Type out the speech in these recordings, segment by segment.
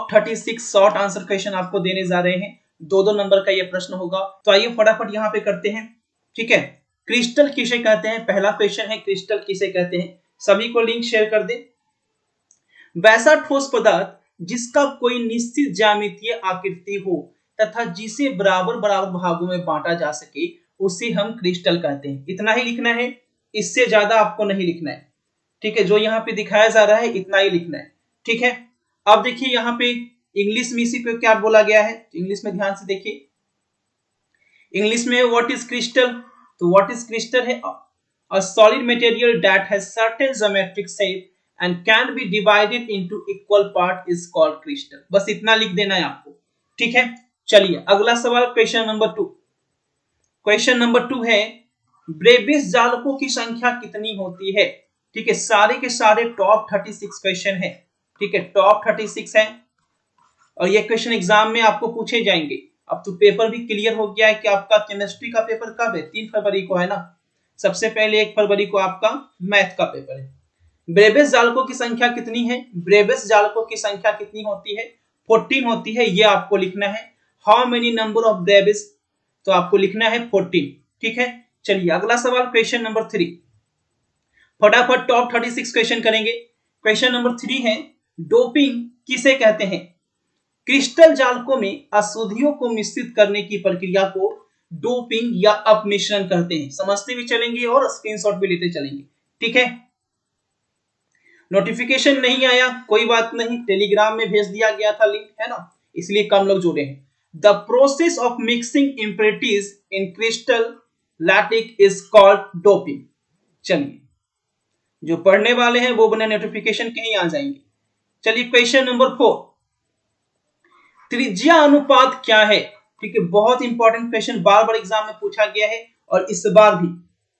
Top 36 short answer question आपको देने जा रहे हैं। 2-2 नंबर का ये प्रश्न होगा। तो आइए फटाफट यहाँ पे करते हैं। ठीक है, क्रिस्टल किसे कहते हैं, पहला क्वेश्चन है क्रिस्टल किसे कहते हैं। सभी को लिंक शेयर कर दें। वैसा ठोस पदार्थ जिसका कोई निश्चित ज्यामितीय आकृति हो तथा जिसे बराबर बराबर भागों में बांटा जा सके उसे हम क्रिस्टल कहते हैं। इतना ही लिखना है, इससे ज्यादा आपको नहीं लिखना है। ठीक है, जो यहाँ पे दिखाया जा रहा है इतना ही लिखना है। ठीक है, अब देखिए यहाँ पे इंग्लिश में इसी को क्या बोला गया है, इंग्लिश में ध्यान से देखिए। इंग्लिश में व्हाट इज क्रिस्टल, तो व्हाट इज क्रिस्टल है a solid material that has certain geometric shape and can be divided into equal part is called crystal. बस इतना लिख देना है आपको। ठीक है, चलिए अगला सवाल क्वेश्चन नंबर 2। क्वेश्चन नंबर 2 है ब्रेबिस जालकों की संख्या कितनी होती है। ठीक है, सारे के सारे टॉप 36 क्वेश्चन है। ठीक है, टॉप 36 है और ये क्वेश्चन एग्जाम में आपको पूछे जाएंगे। अब तो पेपर भी क्लियर हो गया है कि आपका केमिस्ट्री का पेपर कब है, 3 फरवरी को है ना। सबसे पहले 1 फरवरी को आपका मैथ का पेपर है। ब्रेबिस जालकों की संख्या कितनी है, ब्रेबिस जालकों की संख्या कितनी होती है, 14 होती है। ये आपको लिखना है। हाउ मेनी नंबर ऑफ ब्रेबिस, तो आपको लिखना है 14। ठीक है, चलिए अगला सवाल क्वेश्चन नंबर 3। फटाफट टॉप 36 क्वेश्चन करेंगे। क्वेश्चन नंबर 3 है डोपिंग किसे कहते हैं। क्रिस्टल जालकों में अशुद्धियों को मिश्रित करने की प्रक्रिया को डोपिंग या अपमिश्रण कहते हैं। समझते भी चलेंगे और स्क्रीनशॉट भी लेते चलेंगे। ठीक है, नोटिफिकेशन नहीं आया कोई बात नहीं, टेलीग्राम में भेज दिया गया था लिंक, है ना, इसलिए कम लोग जुड़े हैं। The process of mixing impurities in crystal lattice is called doping. चलिए जो पढ़ने वाले हैं वो बने नोटिफिकेशन कहीं आ जाएंगे। चलिए क्वेश्चन नंबर 4, त्रिज्या अनुपात क्या है। ठीक है, बहुत इंपॉर्टेंट क्वेश्चन, बार बार एग्जाम में पूछा गया है और इस बार भी।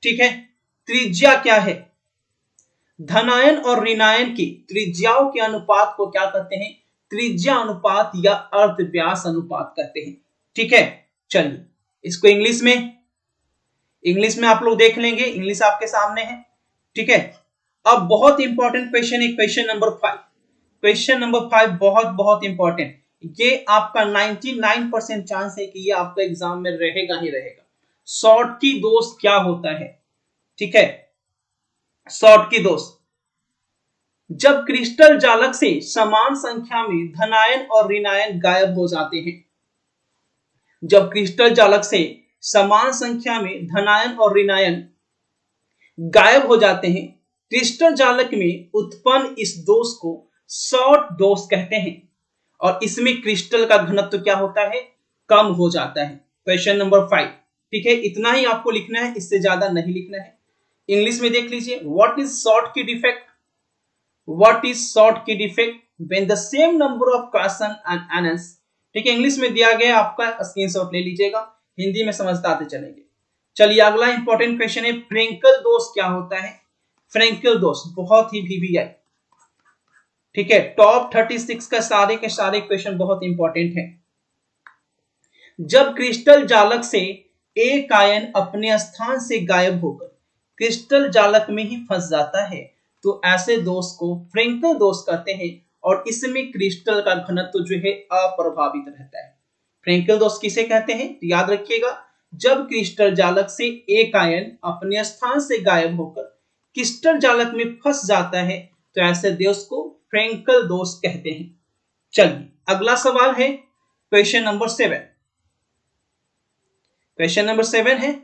ठीक है, त्रिज्या क्या है। धनायन और ऋणायन की त्रिज्याओं के अनुपात को क्या कहते हैं, त्रिज्या अनुपात या अर्धव्यास अनुपात कहते हैं। ठीक है, चलिए इसको इंग्लिश में आप लोग देख लेंगे, इंग्लिश आपके सामने है। ठीक है, अब बहुत इंपॉर्टेंट क्वेश्चन है क्वेश्चन नंबर 5। क्वेश्चन नंबर 5 बहुत बहुत इंपॉर्टेंट, ये आपका 99% चांस है कि ये आपका एग्जाम में रहेगा ही रहेगा। शॉर्टकी दोष क्या होता है। ठीक है, शॉर्टकी दोष, जब क्रिस्टल जालक से समान संख्या में धनायन और ऋणायन गायब हो जाते हैं। जब क्रिस्टल जालक से समान संख्या में धनायन और ऋणायन गायब हो जाते हैं, क्रिस्टल जालक में उत्पन्न इस दोष को शॉर्ट दोष कहते हैं और इसमें क्रिस्टल का घनत्व क्या होता है, कम हो जाता है। Question number 5। ठीक है, इतना ही आपको लिखना है, इससे ज्यादा नहीं लिखना है। इंग्लिश में देख लीजिए, what is Schottky defect, what is Schottky defect when the same number of question and answers. ठीक है, इंग्लिश में दिया गया, आपका स्क्रीनशॉट ले लीजिएगा, हिंदी में समझते आते चलेंगे। चलिए अगला इंपॉर्टेंट क्वेश्चन है फ्रेंकल दोष क्या होता है। फ्रेंकल दोष बहुत ही VVI। ठीक है, टॉप 36 का सारे के सारे क्वेश्चन बहुत इंपॉर्टेंट है। जब क्रिस्टल जालक से एक आयन अपने स्थान से गायब होकर क्रिस्टल जालक में ही फंस जाता है तो ऐसे दोष को फ्रेंकल दोष कहते हैं और इसमें क्रिस्टल का घनत्व जो है अप्रभावित रहता है। फ्रेंकल दोष किसे कहते हैं, तो याद रखिएगा, जब क्रिस्टल जालक से एक आयन अपने स्थान से गायब होकर क्रिस्टल जालक में फंस जाता है तो ऐसे दोष को फ्रेंकल दोष कहते हैं। चलिए अगला सवाल है क्वेश्चन नंबर 7। क्वेश्चन नंबर 7 है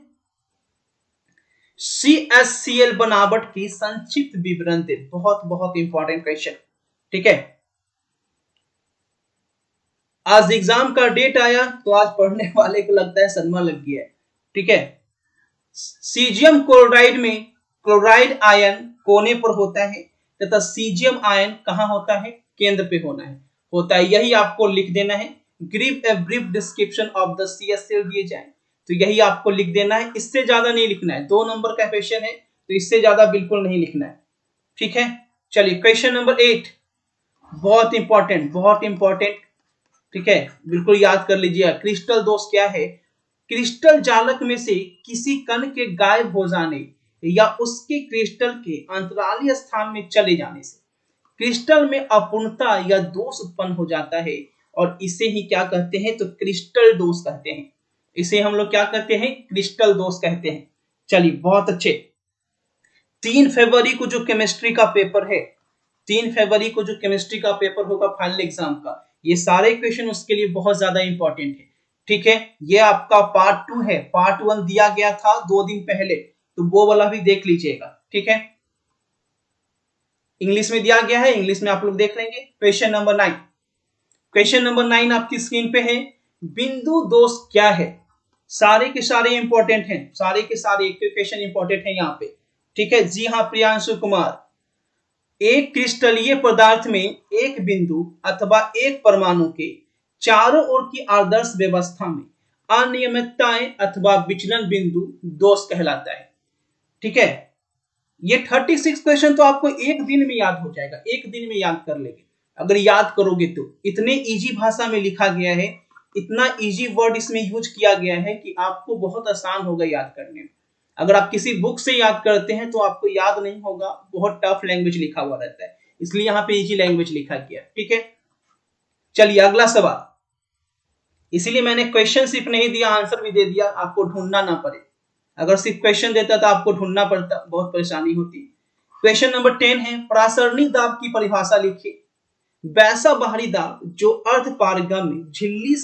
CaCl बनावट की संक्षिप्त विवरण दे। बहुत बहुत इंपॉर्टेंट क्वेश्चन। ठीक है, आज एग्जाम का डेट आया तो आज पढ़ने वाले को लगता है सदमा लग गया है। ठीक है, सीजियम क्लोराइड में क्लोराइड आयन कोने पर होता है तथा सीजियम आयन कहां होता है, केंद्र पे होता है। यही आपको लिख देना है। Give a brief description of the CaCl दिए जाए तो यही आपको लिख देना है, इससे ज्यादा नहीं लिखना है। 2 नंबर का क्वेश्चन है तो इससे ज्यादा बिल्कुल नहीं लिखना है। ठीक है, चलिए क्वेश्चन नंबर 8 बहुत इंपॉर्टेंट। ठीक है, बिल्कुल याद कर लीजिए। क्रिस्टल दोष क्या है, क्रिस्टल जालक में से किसी कण के गायब हो जाने या उसके क्रिस्टल के अंतरालीय स्थान में चले जाने से क्रिस्टल में अपूर्णता या दोष उत्पन्न हो जाता है और इसे ही क्या कहते हैं, तो क्रिस्टल दोष कहते हैं। इसे हम लोग क्या कहते हैं, क्रिस्टल दोष कहते हैं। चलिए बहुत अच्छे। 3 फरवरी को जो केमिस्ट्री का पेपर है, 3 फरवरी को जो केमिस्ट्री का पेपर होगा फाइनल एग्जाम का, ये सारे क्वेश्चन उसके लिए बहुत ज्यादा इंपॉर्टेंट है। ठीक है, ये आपका पार्ट 2 है, पार्ट 1 दिया गया था 2 दिन पहले, तो वो वाला भी देख लीजिएगा। ठीक है, इंग्लिश में दिया गया है, इंग्लिश में आप लोग देख लेंगे। क्वेश्चन नंबर 9, क्वेश्चन नंबर 9 आपकी स्क्रीन पे है। बिंदु दोष क्या है? सारे के सारे इंपॉर्टेंट हैं, सारे के सारे एक क्वेश्चन इंपॉर्टेंट है यहाँ पे। ठीक है, जी हाँ प्रियांशु कुमार। एक क्रिस्टलीय पदार्थ में एक बिंदु अथवा एक परमाणु के चारों ओर की आदर्श व्यवस्था में अनियमितताएं अथवा विचलन बिंदु दोष कहलाता है। ठीक है, ये 36 क्वेश्चन तो आपको एक दिन में याद हो जाएगा, एक दिन में याद कर लेंगे अगर याद करोगे तो। इतने इजी भाषा में लिखा गया है, इतना इजी वर्ड इसमें यूज किया गया है कि आपको बहुत आसान होगा याद करने में। अगर आप किसी बुक से याद करते हैं तो आपको याद नहीं होगा, बहुत टफ लैंग्वेज लिखा हुआ रहता है, इसलिए यहाँ पे इजी लैंग्वेज लिखा गया। ठीक है, चलिए अगला सवाल। इसीलिए मैंने क्वेश्चन सिर्फ नहीं दिया, आंसर भी दे दिया, आपको ढूंढना ना पड़े। अगर सिर्फ क्वेश्चन देता तो आपको ढूंढना पड़ता, बहुत परेशानी होती। क्वेश्चन नंबर 10 है, प्रासरणी दाब की परिभाषा लिखिए। वैसा बाहरी दाब जो अर्धपारगम्य झिल्ली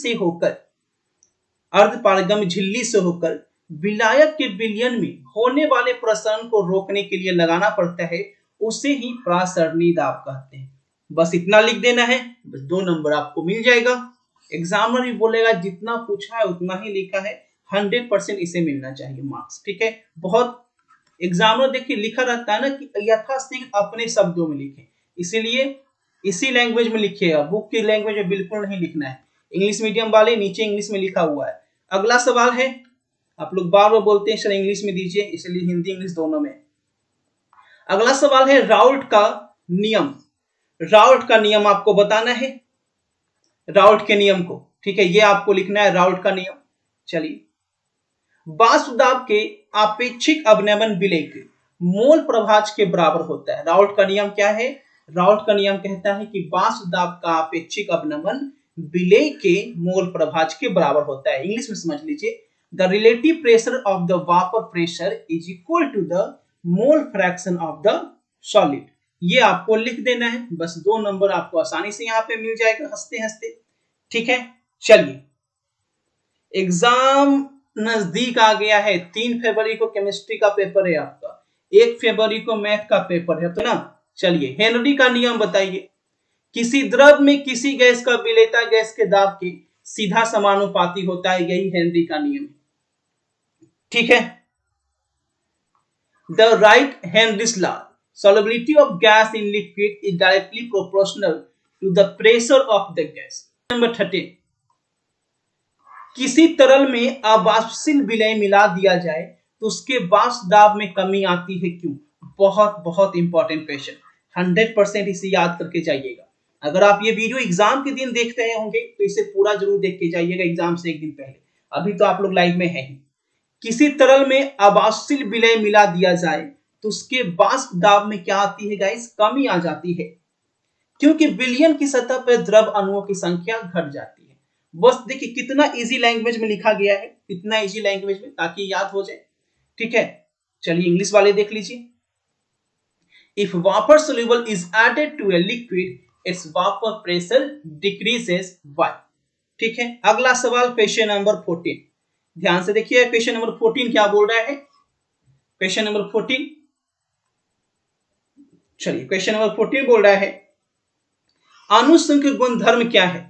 से होकर विलायक के विलयन में होने वाले प्रसरण को रोकने के लिए लगाना पड़ता है, उसे ही प्रासरणी दाब कहते हैं। बस इतना लिख देना है, बस 2 नंबर आपको मिल जाएगा। एग्जामिनर भी बोलेगा जितना पूछा है उतना ही लिखा है, 100% इसे मिलना चाहिए मार्क्स। ठीक है, बहुत एग्जामिनर देखिए लिखा रहता है ना कि यथाशीघ्र अपने शब्दों में लिखें, इसीलिए इसी लैंग्वेज में लिखिएगा, बुक की लैंग्वेज में बिल्कुल नहीं लिखना है। इंग्लिश मीडियम वाले नीचे इंग्लिश में लिखा हुआ है। अगला सवाल है, आप लोग बार बार बोलते हैं सर इंग्लिश में दीजिए, इसलिए हिंदी इंग्लिश दोनों में। अगला सवाल है राउल्ट का नियम। राउल्ट का नियम आपको बताना है, राउल्ट के नियम को। ठीक है, ये आपको लिखना है राउल्ट का नियम। चलिए, वाष्प दाब के आपेक्षिक अवनमन विलय के मोल प्रभाज के बराबर होता है। राउल्ट का नियम क्या है? राउल्ट का नियम कहता है कि वाष्प दाब का आपेक्षिक अवनमन विलय के मोल प्रभाज के बराबर होता है। इंग्लिश में समझ लीजिए, the relative pressure of the vapour pressure is equal to the mole fraction of the solid. ये आपको लिख देना है, बस 2 नंबर आपको आसानी से यहाँ पे मिल जाएगा हंसते हंसते। ठीक है, चलिए एग्जाम नजदीक आ गया है। 3 फरवरी को केमिस्ट्री का पेपर है आपका, 1 फरवरी को मैथ का पेपर है, तो ना। चलिए, हेनरी का नियम बताइए। किसी द्रव में किसी गैस का विलेयता गैस के दाब के सीधा समानुपाती होता है, यही हेनरी का नियम है। ठीक है, the right Henry's law, solubility of gas in liquid is directly proportional to the pressure of the gas. Number 13, किसी तरल में अवाष्पशील विलय मिला दिया जाए तो उसके वाष्प दाब में कमी आती है, क्यों? बहुत बहुत इंपॉर्टेंट क्वेश्चन, 100% इसे याद करके जाइएगा। अगर आप ये वीडियो एग्जाम के दिन देख रहे होंगे तो इसे पूरा जरूर देख के जाइएगा एग्जाम से एक दिन पहले, अभी तो आप लोग लाइव में है ही। किसी तरल में अवाष्पशील विलय मिला दिया जाए तो उसके वाष्प दाब में क्या आती है गाइस? कमी आ जाती है, क्योंकि विलयन की सतह पर द्रव अणुओं की संख्या घट जाती है। बस देखिए कितना इजी लैंग्वेज में लिखा गया है, इतना इजी लैंग्वेज में, ताकि याद हो जाए। ठीक है, चलिए इंग्लिश वाले देख लीजिए। If vapour soluble is added to a liquid, its vapour pressure decreases by. ठीक है, अगला सवाल क्वेश्चन नंबर 14, ध्यान से देखिए क्वेश्चन नंबर 14 क्या बोल रहा है। क्वेश्चन नंबर 14, चलिए क्वेश्चन नंबर 14 बोल रहा है, अनुसंख्य गुणधर्म क्या है?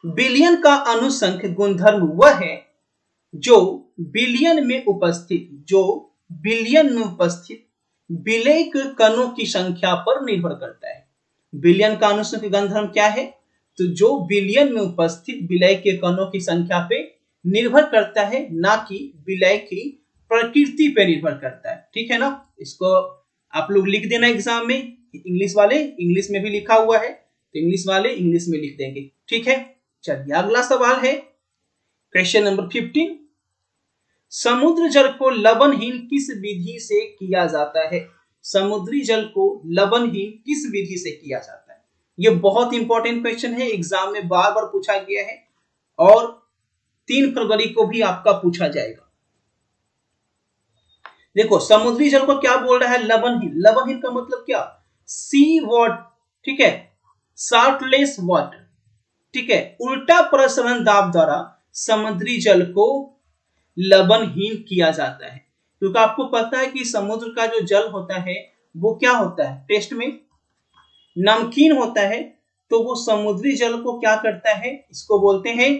विलयन का अनुसंख्य गुणधर्म वह है जो विलयन में उपस्थित विलय के कणों की संख्या पर निर्भर करता है। विलयन का अनुसंख्य गुणधर्म क्या है? तो जो विलयन में उपस्थित विलय के कणों की संख्या पे निर्भर करता है, ना कि विलय की प्रकृति पे निर्भर करता है। ठीक है ना, इसको आप लोग लिख देना एग्जाम में। इंग्लिश वाले इंग्लिश में भी लिखा हुआ है, तो इंग्लिश वाले इंग्लिश में लिख देंगे। ठीक है, चलिए अगला सवाल है क्वेश्चन नंबर 15, समुद्र जल को लवणहीन किस विधि से किया जाता है? समुद्री जल को लवणहीन किस विधि से किया जाता है? ये बहुत इंपॉर्टेंट क्वेश्चन है, एग्जाम में बार बार पूछा गया है और 3 फरवरी को भी आपका पूछा जाएगा। देखो समुद्री जल को क्या बोल रहा है? लवणहीन। लवणहीन का मतलब क्या? सी वाटर, ठीक है, साल्टलेस वाटर, ठीक है। उल्टा प्रसरण दाब द्वारा समुद्री जल को लवणहीन किया जाता है, क्योंकि आपको पता है कि समुद्र का जो जल होता है वो क्या होता है? टेस्ट में नमकीन होता है। तो वो समुद्री जल को क्या करता है? इसको बोलते हैं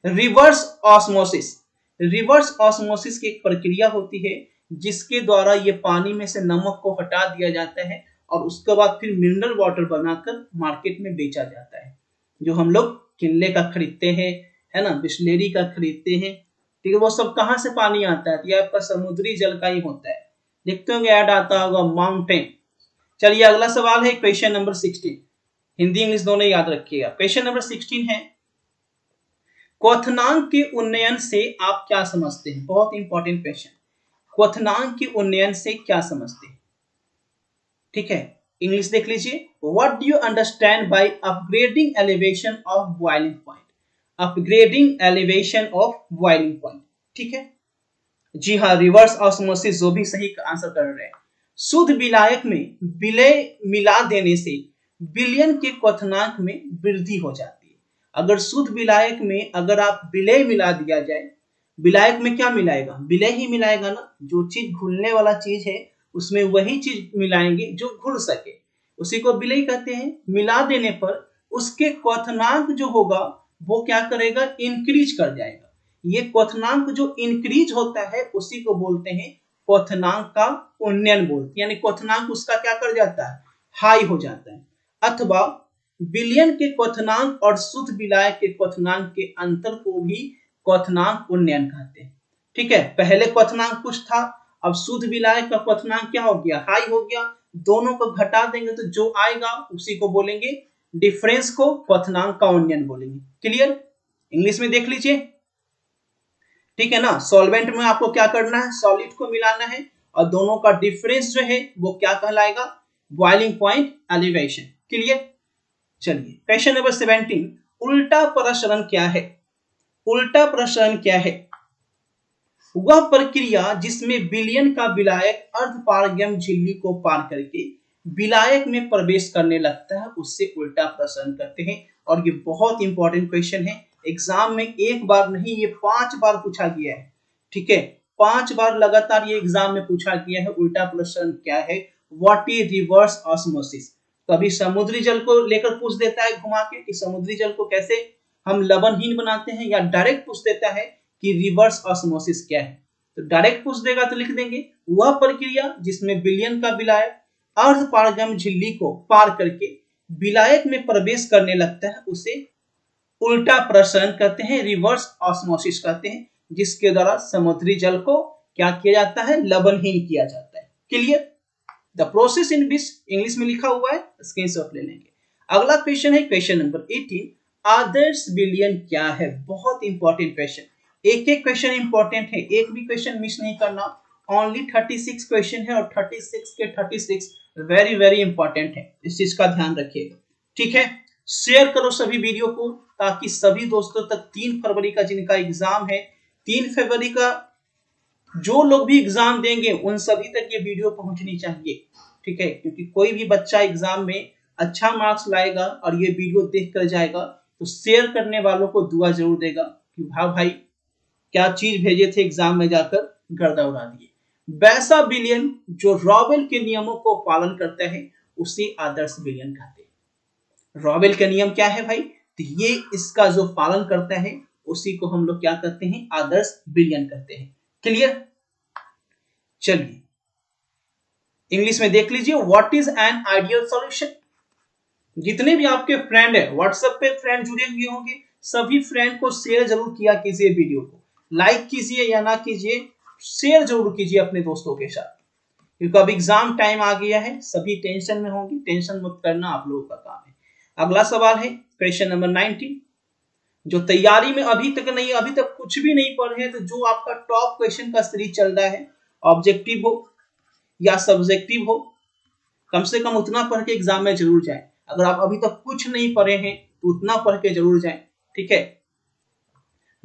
रिवर्स ऑस्मोसिस। रिवर्स ऑस्मोसिस की एक प्रक्रिया होती है जिसके द्वारा ये पानी में से नमक को हटा दिया जाता है और उसके बाद फिर मिनरल वाटर बनाकर मार्केट में बेचा जाता है। जो हम लोग किनले का खरीदते हैं, है ना, बिस्लेरी का खरीदते हैं, ठीक है, वो सब कहाँ से पानी आता है? ये आपका समुद्री जल का ही होता है। देखते होंगे ऐड आता होगा माउंटेन। चलिए अगला सवाल है क्वेश्चन नंबर 16। हिंदी इंग्लिश दोनों याद रखिएगा। क्वेश्चन नंबर 16 है, क्वथनांक के उन्नयन से आप क्या समझते हैं? बहुत इंपॉर्टेंट क्वेश्चन। क्वथनांक के उन्नयन से क्या समझते हैं? ठीक है, इंग्लिश देख लीजिए। What do you understand by upgrading elevation of boiling point? Upgrading elevation of boiling point, ठीक है। जी हाँ, रिवर्स ऑस्मोसिस, जो भी सही आंसर कर रहे हैं। शुद्ध विलायक में विलय मिला देने से विलयन के क्वथनांक में वृद्धि हो जाती है। अगर शुद्ध विलायक में अगर आप विलय मिला दिया जाए, विलायक में क्या मिलाएगा? विलय ही मिलाएगा ना। जो चीज घुलने वाला चीज है उसमें वही चीज मिलाएंगे जो घुल सके, उसी को विलय कहते हैं। मिला देने पर उसके क्वथनांक जो होगा वो क्या करेगा? इंक्रीज कर जाएगा। ये क्वथनांक जो इंक्रीज होता है उसी को बोलते हैं क्वथनांक का उन्नयन बोलते हैं, यानी क्वथनांक उसका क्या कर जाता है? हाई हो जाता है। अथवा विलयन के क्वथनांक और शुद्ध विलायक के क्वथनांक के अंतर को भी क्वथनांक उन्नयन कहते हैं, ठीक है। पहले क्वथनांक कुछ था, अब शुद्ध विलायक का क्वथनांक क्या हो गया? हाई हो गया। दोनों को घटा देंगे तो जो आएगा उसी को बोलेंगे, डिफरेंस को क्वथनांक का उन्नयन बोलेंगे। क्लियर? इंग्लिश में देख लीजिए, ठीक है ना। सॉल्वेंट में आपको क्या करना है? सॉलिड को मिलाना है और दोनों का डिफरेंस जो है वो क्या कहलाएगा? Boiling point elevation. क्लियर? चलिए क्वेश्चन नंबर 17, उल्टा प्रसरण क्या है? उल्टा प्रसरण क्या है? वह प्रक्रिया जिसमें विलयन का विलायक अर्धपारगम्य झिल्ली को पार करके विलायक में प्रवेश करने लगता है, उससे उल्टा प्रसरण कहते हैं। और ये बहुत इंपॉर्टेंट क्वेश्चन है, एग्जाम में एक बार नहीं ये 5 बार पूछा गया है, ठीक है। 5 बार लगातार ये एग्जाम में पूछा गया है। उल्टा प्रसरण क्या है? What is reverse osmosis? कभी समुद्री जल को लेकर पूछ देता है घुमा के कि समुद्री जल को कैसे हम लवणहीन बनाते हैं, या डायरेक्ट पूछ देता है कि रिवर्स ऑस्मोसिस क्या है। तो डायरेक्ट पूछ देगा तो लिख देंगे वह प्रक्रिया जिसमें विलयन का विलायक अर्धपारगम्य झिल्ली को पार करके विलायक में प्रवेश करने लगता है, उसे उल्टा प्रसरण कहते हैं, रिवर्स ऑस्मोसिस कहते हैं, जिसके द्वारा समुद्री जल को क्या किया जाता है? लवणहीन किया जाता है। Clear? The process in which, English में लिखा हुआ है, स्क्रीनशॉट ले लेंगे। अगला क्वेश्चन है क्वेश्चन नंबर 18, आदर्श विलयन क्या है? बहुत इंपॉर्टेंट क्वेश्चन, एक एक क्वेश्चन इंपॉर्टेंट है, एक भी क्वेश्चन मिस नहीं करना। ओनली 36 क्वेश्चन है और 36 के 36 वेरी वेरी इंपॉर्टेंट है, इस चीज का ध्यान रखिएगा, ठीक है। शेयर करो सभी वीडियो को ताकि सभी दोस्तों तक 3 फरवरी का जिनका एग्जाम है, 3 फरवरी का जो लोग भी एग्जाम देंगे उन सभी तक ये वीडियो पहुंचनी चाहिए, ठीक है। क्योंकि कोई भी बच्चा एग्जाम में अच्छा मार्क्स लाएगा और ये वीडियो देख कर जाएगा तो शेयर करने वालों को दुआ जरूर देगा कि हाँ भाई क्या चीज भेजे थे एग्जाम में जाकर गर्दा उड़ा दिए। वैसा विलयन जो रॉवेल के नियमों को पालन करता है उसे आदर्श विलयन कहते हैं। रॉवेल का नियम क्या है भाई? तो ये इसका जो पालन करता है उसी को हम लोग क्या कहते हैं? आदर्श विलयन कहते हैं। क्लियर? चलिए इंग्लिश में देख लीजिए, what is an ideal solution? जितने भी आपके फ्रेंड है, व्हाट्सएप पे फ्रेंड जुड़े हुए होंगे, सभी फ्रेंड को शेयर जरूर किया कीजिए, वीडियो को लाइक कीजिए या ना कीजिए, शेयर जरूर कीजिए अपने दोस्तों के साथ, क्योंकि अब एग्जाम टाइम आ गया है, सभी टेंशन में होंगे, टेंशन मत करना, आप लोगों का काम है। अगला सवाल है क्वेश्चन नंबर 19, जो तैयारी में अभी तक कुछ भी नहीं पढ़े हैं, तो जो आपका टॉप क्वेश्चन का सीरीज चल रहा है ऑब्जेक्टिव या सब्जेक्टिव हो, कम से कम उतना पढ़ के एग्जाम में जरूर जाए। अगर आप अभी तक कुछ नहीं पढ़े हैं तो उतना पढ़ के जरूर जाए, ठीक है।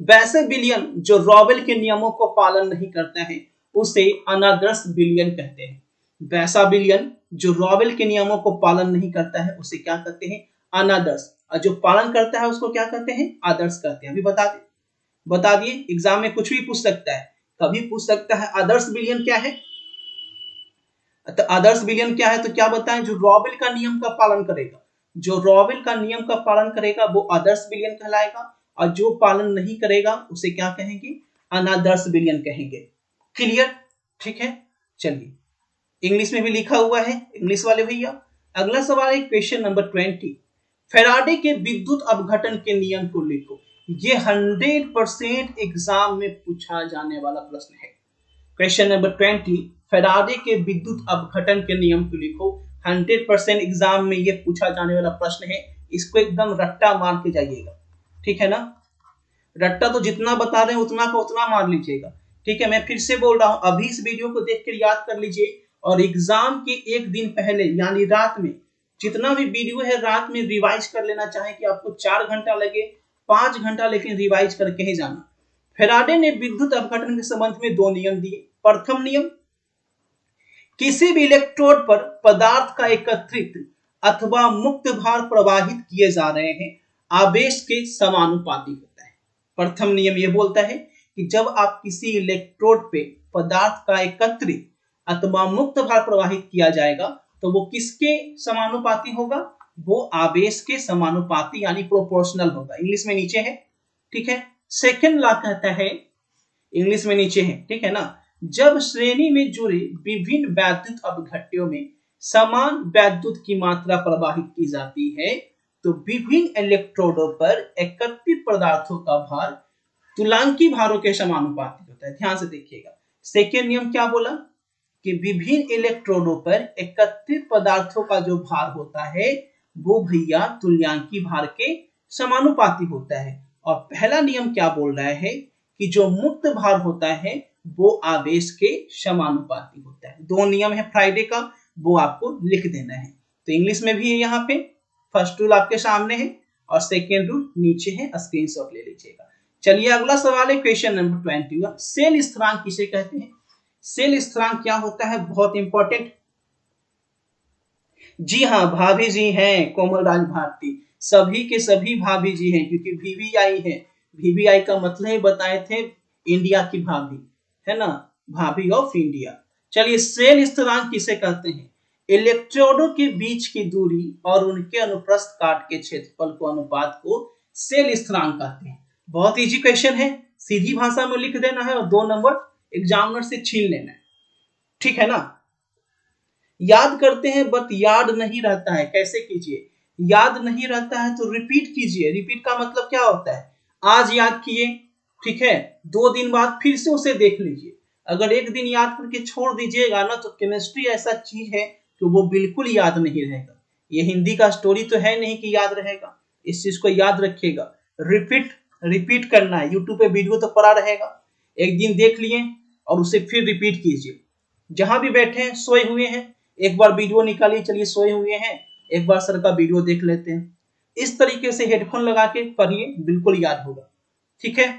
वैसे बिलियन जो रॉवेल के नियमों को पालन नहीं करता है उसे अनादर्श बिलियन कहते हैं। वैसा बिलियन जो रॉवेल के नियमों को पालन नहीं करता है उसे क्या कहते हैं? अनादर्श। और जो पालन करता है उसको क्या कहते हैं? आदर्श कहते हैं। अभी बता दिए, एग्जाम में कुछ भी पूछ सकता है, कभी पूछ सकता है आदर्श बिलियन क्या है। तो आदर्श बिलियन क्या है तो क्या बताएं? जो रॉवेल का नियम का पालन करेगा, जो रॉवेल का नियम का पालन करेगा वो आदर्श बिलियन कहलाएगा, और जो पालन नहीं करेगा उसे क्या कहेंगे? अनादर्श बिलियन कहेंगे। क्लियर? ठीक है। चलिए, इंग्लिश में भी लिखा हुआ है, इंग्लिश वाले भैया। अगला सवाल है क्वेश्चन नंबर 20। फैराडे के विद्युत अपघटन के नियम को लिखो। ये 100% एग्जाम में पूछा जाने वाला प्रश्न है। क्वेश्चन नंबर 20, फैराडे के विद्युत अपघटन के नियम को लिखो। 100% एग्जाम में ये पूछा जाने वाला प्रश्न है। इसको एकदम रट्टा मार के जाइएगा, ठीक है ना। रट्टा तो जितना बता रहे हैं उतना का उतना मार लीजिएगा, ठीक है। मैं फिर से बोल रहा हूं, अभी इस वीडियो को देख कर याद कर लीजिए, और एग्जाम के एक दिन पहले यानी रात में जितना भी वीडियो है रात में रिवाइज कर लेना। चाहे कि आपको 4 घंटा लगे, 5 घंटा, लेकिन रिवाइज करके ही जाना। फैराडे ने विद्युत अपघटन के संबंध में 2 नियम दिए। प्रथम नियम, किसी भी इलेक्ट्रोड पर पदार्थ का एकत्रित अथवा मुक्त भार प्रवाहित किए जा रहे हैं आवेश के समानुपाती होता है। प्रथम नियम यह बोलता है कि जब आप किसी इलेक्ट्रोड पे पदार्थ का एकत्रित अथवा मुक्त भार प्रवाहित किया जाएगा तो वो किसके समानुपाती होगा? वो आवेश के समानुपाती यानी प्रोपोर्शनल होगा। इंग्लिश में नीचे है, ठीक है। सेकेंड लॉ कहता है, इंग्लिश में नीचे है, ठीक है ना, जब श्रेणी में जुड़े विभिन्न वैद्युत अपघट्यों में समान वैद्युत की मात्रा प्रवाहित की जाती है तो विभिन्न इलेक्ट्रोडों पर एकत्रित पदार्थों का भार तुलांकी भारों के समानुपाती होता है। ध्यान से देखिएगा, सेकेंड नियम क्या बोला कि विभिन्न इलेक्ट्रोडों पर एकत्रित पदार्थों का जो भार होता है वो भैया तुल्यांकी भार के समानुपाती होता है। और पहला नियम क्या बोल रहा है कि जो मुक्त भार होता है वो आवेश के समानुपाती होता है। 2 नियम है फ्राइडे का, वो आपको लिख देना है। तो इंग्लिश में भी है, यहाँ पे फर्स्ट रूल आपके सामने है और सेकेंड रूल नीचे है, स्क्रीनशॉट ले लीजिएगा। चलिए अगला सवाल है क्वेश्चन नंबर 21। सेल स्थिरांक किसे कहते हैं? सेल स्थिरांक क्या होता है? बहुत इंपॉर्टेंट। जी हाँ, भाभी जी हैं कोमल राज भारती, सभी के सभी भाभी जी हैं, क्योंकि वीवीआई है। वीवीआई का मतलब ही बताए थे, इंडिया की भाभी है ना, भाभी ऑफ इंडिया। चलिए, सेल स्थिरांक किसे कहते हैं? इलेक्ट्रोडों के बीच की दूरी और उनके अनुप्रस्थ काट के क्षेत्रफल को अनुपात को सेल स्थिरांक कहते हैं। बहुत इजी क्वेश्चन है, सीधी भाषा में लिख देना है और 2 नंबर एग्जामिनर से छीन लेना है, ठीक है ना। याद करते हैं बट याद नहीं रहता है, कैसे कीजिए? याद नहीं रहता है तो रिपीट कीजिए। रिपीट का मतलब क्या होता है? आज याद किए, ठीक है, 2 दिन बाद फिर से उसे देख लीजिए। अगर एक दिन याद करके छोड़ दीजिएगा ना तो केमिस्ट्री ऐसा चीज है कि वो बिल्कुल याद नहीं रहेगा। ये हिंदी का स्टोरी तो है नहीं कि याद रहेगा, इस चीज को याद रखिएगा। रिपीट करना है। यूट्यूब पे वीडियो तो पड़ा रहेगा, एक दिन देख लिए और उसे फिर रिपीट कीजिए। जहां भी बैठे हैं, सोए हुए हैं, एक बार वीडियो निकालिए, चलिए सोए हुए हैं, एक बार सर का वीडियो देख लेते हैं। इस तरीके से हेडफोन लगा के पढ़िए, बिल्कुल याद होगा, ठीक है।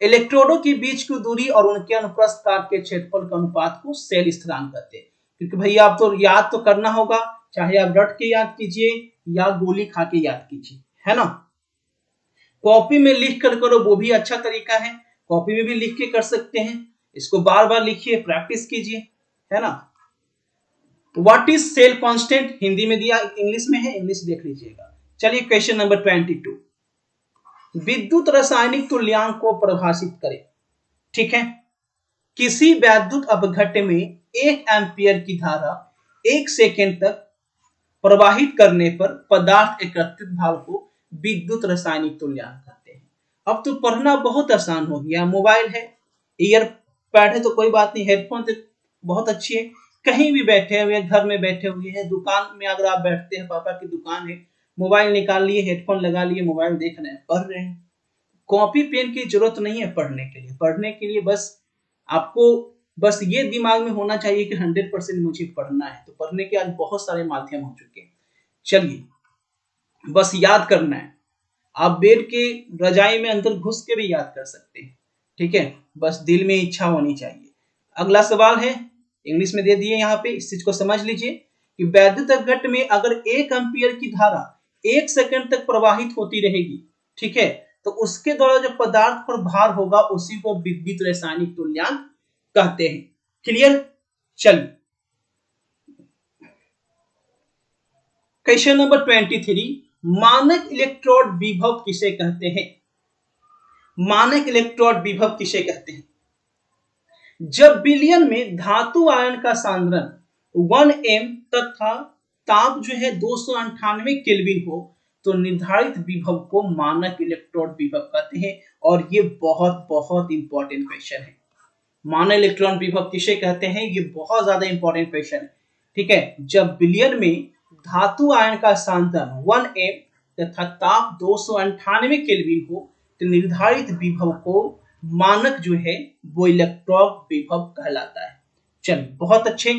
इलेक्ट्रोडों के बीच की दूरी और उनके अनुप्रस्थ काट के क्षेत्रफल के अनुपात को सेल स्थिरांक कहते हैं। क्योंकि भैया आप तो याद तो करना होगा, चाहे आप रट के याद कीजिए या गोली खा के याद कीजिए, है ना। कॉपी में लिख कर करो, वो भी अच्छा तरीका है, कॉपी में भी लिख के कर सकते हैं। इसको बार बार लिखिए, प्रैक्टिस कीजिए, है ना। What is cell constant? Hindi में दिया, इंग्लिश में है, इंग्लिश देख लीजिएगा। चलिए क्वेश्चन नंबर 22, विद्युत रासायनिक तुल्यांक को परिभाषित करें, ठीक है। किसी वैद्युत अपघट्य में 1 एम्पियर की धारा 1 सेकेंड तक प्रवाहित करने पर पदार्थ एकत्रित भार को विद्युत रासायनिक तुल्यांक कहते हैं। अब तो पढ़ना बहुत आसान हो गया, मोबाइल है, ईयर पैड है तो कोई बात नहीं, हेडफोन तो बहुत अच्छी है। कहीं भी बैठे हुए, घर में बैठे हुए हैं, दुकान में अगर आप बैठते हैं, पापा की दुकान है, मोबाइल निकाल लिए, हेडफोन लगा लिए, मोबाइल देख रहे हैं, पढ़ रहे हैं। कॉपी पेन की जरूरत नहीं है पढ़ने के लिए। पढ़ने के लिए बस आपको बस ये दिमाग में होना चाहिए कि 100% मुझे पढ़ना है। तो पढ़ने के आज बहुत सारे माध्यम हो चुके हैं, चलिए बस याद करना है। आप बेड के रजाई में अंदर घुस के भी याद कर सकते हैं, ठीक है, बस दिल में इच्छा होनी चाहिए। अगला सवाल है, इंग्लिश में दे दिए यहाँ पे, इस चीज को समझ लीजिए कि वैद्युत अपघट्ट में अगर 1 एम्पीयर की धारा 1 सेकंड तक प्रवाहित होती रहेगी, ठीक है, तो उसके द्वारा जो पदार्थ पर भार होगा उसी को विद्युत रासायनिक तुल्यांक कहते हैं। क्लियर? चलिए क्वेश्चन नंबर 23, मानक इलेक्ट्रोड विभव किसे कहते हैं? मानक इलेक्ट्रोड विभव किसे कहते हैं? जब विलयन में धातु आयन का सांद्रण 1m तथा ताप जो है 298 केल्विन हो तो निर्धारित विभव को मानक इलेक्ट्रोड विभव कहते हैं। और ये बहुत बहुत इंपॉर्टेंट क्वेश्चन है। मानक इलेक्ट्रॉन विभव किसे कहते हैं, ये बहुत ज्यादा इंपॉर्टेंट क्वेश्चन है, ठीक है। जब विलयन में धातु आयन का सांद्रण 1m तथा ताप 298 केल्विन हो तो निर्धारित विभव को मानक जो है वो इलेक्ट्रॉन विभव कहलाता है। चलिए बहुत अच्छे,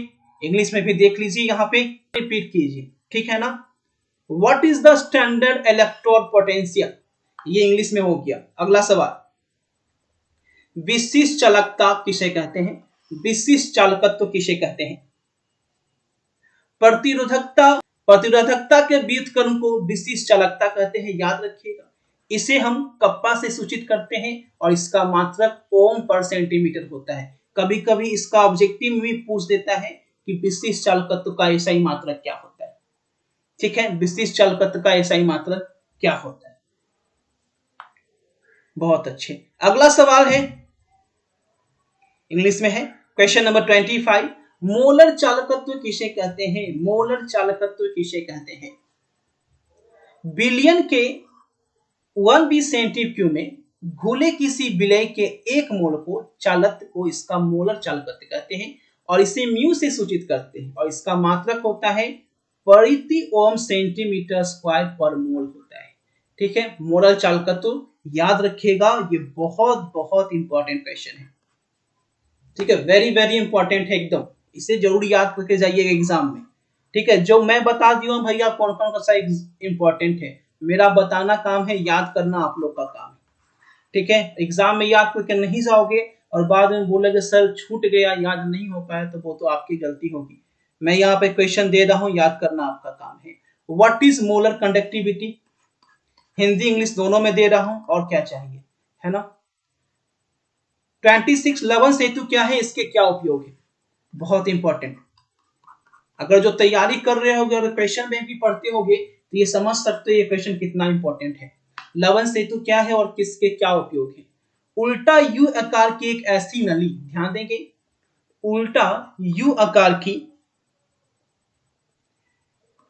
इंग्लिश में भी देख लीजिए, यहाँ पे रिपीट कीजिए, ठीक है ना। What is the standard electrode potential, ये इंग्लिश में हो गया। अगला सवाल, विशिष्ट चालकता किसे कहते हैं? विशिष्ट चालकत्व किसे कहते हैं? प्रतिरोधकता के व्युत्क्रम को विशिष्ट चालकता कहते हैं, याद रखिएगा। इसे हम कप्पा से सूचित करते हैं और इसका मात्रक ओम पर सेंटीमीटर होता है। कभी कभी इसका ऑब्जेक्टिव भी पूछ देता है कि विशिष्ट चालकत्व का एसआई मात्रक क्या होता है, ठीक है, विशिष्ट चालकत्व का एसआई मात्रक क्या होता है। बहुत अच्छे, अगला सवाल है, इंग्लिश में है, क्वेश्चन नंबर 25, मोलर चालकत्व किसे कहते हैं? मोलर चालकत्व किसे कहते हैं? विलयन के 1 सेंटीक्यूब में घुले किसी विलय के 1 मोल को चालकत्व को इसका मोलर चालकत्व कहते हैं और इसे म्यू से सूचित करते हैं और इसका मात्रक होता है प्रति ओम सेंटीमीटर स्क्वायर पर मोल होता है, ठीक है। मोलर चालकत्व याद रखिएगा, ये बहुत बहुत इंपॉर्टेंट क्वेश्चन है, ठीक है, वेरी वेरी इंपॉर्टेंट है एकदम, इसे जरूर याद करके जाइएगा एग्जाम में, ठीक है। जो मैं बता दिया हूं भैया कौन कौन सा इंपॉर्टेंट है, मेरा बताना काम है, याद करना आप लोग का काम है, ठीक है। एग्जाम में याद करके नहीं जाओगे और बाद में बोलोगे सर छूट गया, याद नहीं हो पाया, तो वो तो आपकी गलती होगी। मैं यहाँ पे क्वेश्चन दे रहा हूं, याद करना आपका काम है। What is molar conductivity, Hindi English दोनों में दे रहा हूं, और क्या चाहिए, है ना। 26 लवण सेतु क्या है, इसके क्या उपयोग है, बहुत इंपॉर्टेंट। अगर जो तैयारी कर रहे होगे और क्वेश्चन में भी पढ़ते होगे तो ये समझ सकते हो ये क्वेश्चन कितना इंपॉर्टेंट है। लवण सेतु क्या है और किसके क्या उपयोग है? उल्टा यू आकार की एक ऐसी नली, ध्यान देंगे, उल्टा यू आकार की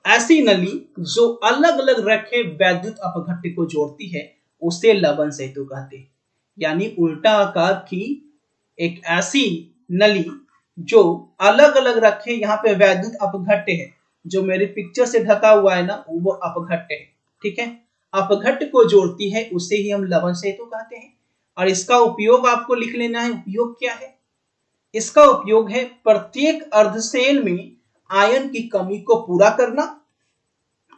ऐसी नली जो अलग अलग रखे वैद्युत अपघट्ट को जोड़ती है उसे लवण सेतु कहते हैं। यानी उल्टा आकार की एक ऐसी नली जो अलग अलग रखे, यहाँ पे वैद्युत अपघट्ट है, जो मेरे पिक्चर से ढका हुआ है ना वो अपघट्ट है, ठीक है, अपघट्ट को जोड़ती है उसे ही हम लवण सेतु कहते हैं। और इसका उपयोग आपको लिख लेना है, उपयोग क्या है? इसका उपयोग है प्रत्येक अर्धसेल में आयन की कमी को पूरा करना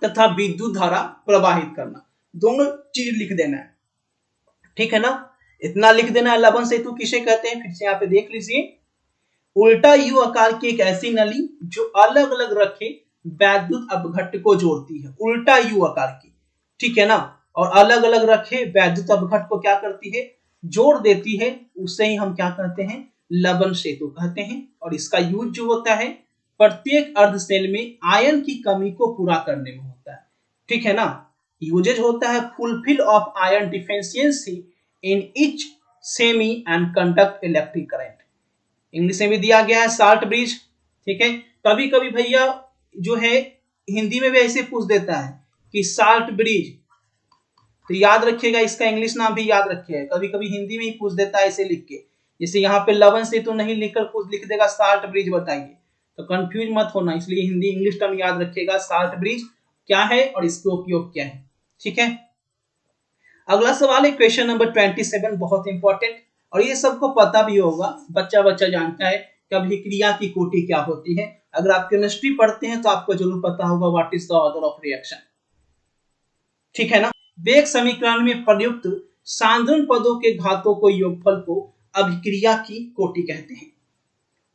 तथा विद्युत धारा प्रवाहित करना, दोनों चीज लिख देना है, ठीक है ना, इतना लिख देना है। लवण सेतु किसे कहते हैं, फिर से यहाँ पे देख लीजिए, उल्टा यू आकार की एक ऐसी नली जो अलग अलग रखे वैद्युत अपघट्ट को जोड़ती है, उल्टा यू आकार की, ठीक है ना, और अलग अलग रखे वैद्युत अपघट्ट को क्या करती है, जोड़ देती है, उसे ही हम क्या कहते हैं, लवण सेतु कहते हैं। और इसका यूज जो होता है प्रत्येक अर्धसेल में आयन की कमी को पूरा करने में होता है, ठीक है ना। यूजेज होता है fulfil of ion deficiency in each semi and conduct electric current, English में भी दिया गया है साल्ट ब्रिज, ठीक है। कभी कभी भैया जो है हिंदी में भी ऐसे पूछ देता है कि साल्ट ब्रिज, तो याद रखिएगा इसका इंग्लिश नाम भी याद रखिएगा, कभी कभी हिंदी में ही पूछ देता है ऐसे लिख के, जैसे यहाँ पे लवण सेतु नहीं लिखकर कुछ लिख देगा साल्ट ब्रिज बताइए, तो कंफ्यूज मत होना, इसलिए हिंदी इंग्लिश टर्म याद रखिएगा, साल्ट ब्रिज क्या है और इसके उपयोग क्या है, ठीक है। अगला सवाल है क्वेश्चन नंबर 27, बहुत इंपॉर्टेंट और ये सबको पता भी होगा, बच्चा बच्चा जानता है कि अभिक्रिया की कोटि क्या होती है। अगर आप केमिस्ट्री पढ़ते हैं तो आपको जरूर पता होगा what is the order of reaction, ठीक है ना। वेग समीकरण में प्रयुक्त सांद्रण पदों के घातों को योगफल को अभिक्रिया की कोटि कहते हैं।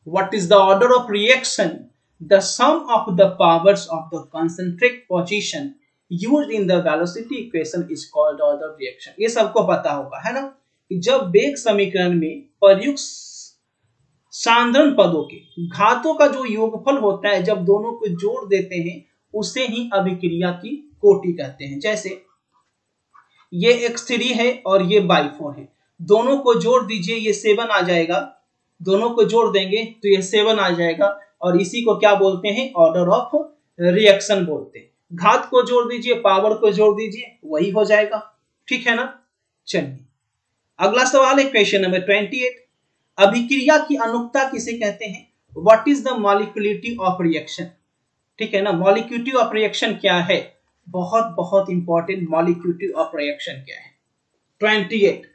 What is the order of reaction? The sum of the powers of the concentric position used in the velocity equation is called order of reaction. ये सबको पता होगा, है ना, कि जब वेग समीकरण में प्रयुक्त सांद्रण पदों के घातों का जो योगफल होता है, जब दोनों को जोड़ देते हैं उसे ही अभिक्रिया की कोटि कहते हैं। जैसे ये x3 है और ये y4 है, दोनों को जोड़ दीजिए, ये 7 आ जाएगा, दोनों को जोड़ देंगे तो ये 7 आ जाएगा, और इसी को क्या बोलते हैं, ऑर्डर ऑफ रिएक्शन बोलते हैं। घात को जोड़ दीजिए, पावर को जोड़ दीजिए, वही हो जाएगा, ठीक है ना। चलिए अगला सवाल है क्वेश्चन नंबर 28। अभिक्रिया की अनुक्ता किसे कहते हैं? What is the molecularity of reaction, ठीक है ना। मॉलिक्यूलिटी ऑफ रिएक्शन क्या है, बहुत बहुत इंपॉर्टेंट, मॉलिक्यूलिटी ऑफ रिएक्शन क्या है। 28,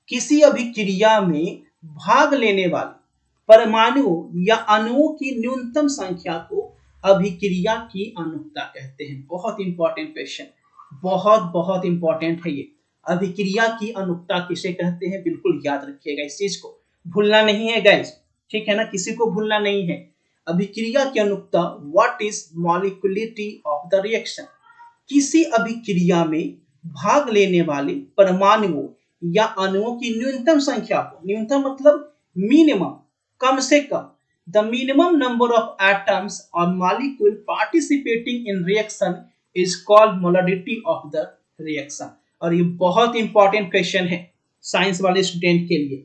किसी अभिक्रिया में भाग लेने वाले परमाणुओं या अणुओं की न्यूनतम संख्या को अभिक्रिया की अनुक्ता कहते हैं। बहुत इंपॉर्टेंट क्वेश्चन, बहुत बहुत इंपॉर्टेंट है ये। अभिक्रिया की अनुक्ता किसे कहते हैं, बिल्कुल याद रखिएगा, इस चीज को भूलना नहीं है गाइस, ठीक है ना, किसी को भूलना नहीं है। अभिक्रिया की अनुक्ता, what is molecularity of the reaction, किसी अभिक्रिया में भाग लेने वाले परमाणुओं या अणुओं की न्यूनतम संख्या को, न्यूनतम मतलब मिनिमम, कम से कम, the minimum number of atoms और molecule participating in reaction is called molarity of the reaction. और ये बहुत इंपॉर्टेंट क्वेश्चन है साइंस वाले स्टूडेंट के लिए,